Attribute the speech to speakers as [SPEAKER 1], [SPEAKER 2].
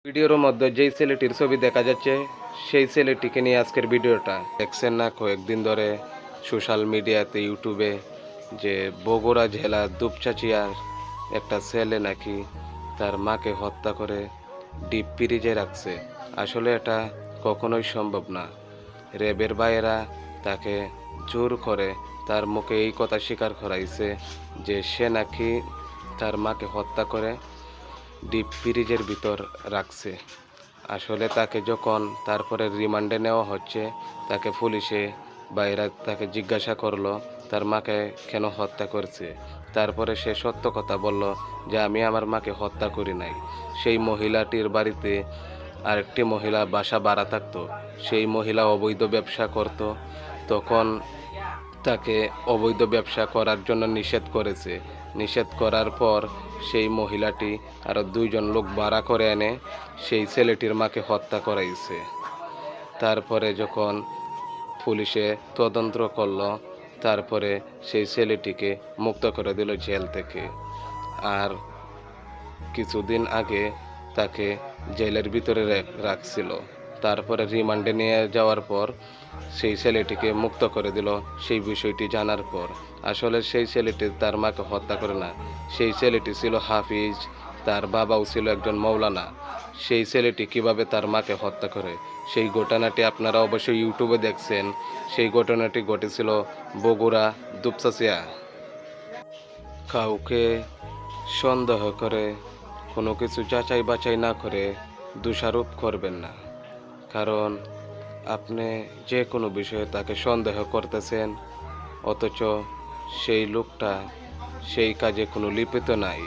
[SPEAKER 1] ভিডিওর মধ্যে যেই ছেলেটির ছবি দেখা যাচ্ছে সেই ছেলেটিকে নিয়ে আজকের ভিডিওটা। দেখছেন না কয়েকদিন ধরে সোশ্যাল মিডিয়াতে ইউটিউবে যে বগুড়া জেলা দুপচাচিয়ার একটা ছেলে নাকি তার মাকে হত্যা করে ডিপ ফ্রিজে রাখছে। আসলে এটা কখনোই সম্ভব না। র্যাবের ভাইয়েরা তাকে জোর করে তার মুখে এই কথা স্বীকার করাইছে যে সে নাকি তার মাকে হত্যা করে ডিপ ফ্রিজের ভিতর রাখছে। আসলে তাকে যখন তারপরে রিমান্ডে নেওয়া হচ্ছে, তাকে পুলিশে বাইরে তাকে জিজ্ঞাসা করলো তার মাকে কেন হত্যা করছে। তারপরে সে সত্য কথা বলল যে আমি আমার মাকে হত্যা করি নাই। সেই মহিলাটির বাড়িতে আরেকটি মহিলা বাসা ভাড়া থাকতো। সেই মহিলা অবৈধ ব্যবসা করত। তখন তাকে অবৈধ ব্যবসা করার জন্য নিষেধ করেছে। নিষেধ করার পর সেই মহিলাটি আরও দুইজন লোক ভাড়া করে এনে সেই ছেলেটির মাকে হত্যা করাইছে। তারপরে যখন পুলিশে তদন্ত করলো, তারপরে সেই ছেলেটিকে মুক্ত করে দিল জেল থেকে। আর কিছুদিন আগে তাকে জেলের ভিতরে রাখছিল। তারপরে রিমান্ডে নিয়ে যাওয়ার পর সেই ছেলেটিকে মুক্ত করে দিল সেই বিষয়টি জানার পর। আসলে সেই ছেলেটি তার মাকে হত্যা করে না। সেই ছেলেটি ছিল হাফিজ, তার বাবাও ছিল একজন মৌলানা। সেই ছেলেটি কিভাবে তার মাকে হত্যা করে সেই ঘটনাটি আপনারা অবশ্যই ইউটিউবে দেখছেন। সেই ঘটনাটি ঘটেছিল বগুড়া দুপচাচিয়া। কাউকে সন্দেহ করে কোনো কিছু যাচাই বাছাই না করে দোষারোপ করবেন না। কারণ আপনি যে কোনো বিষয়ে তাকে সন্দেহ করতেছেন, অথচ সেই লোকটা সেই কাজে কোনো লিপ্ত নাই।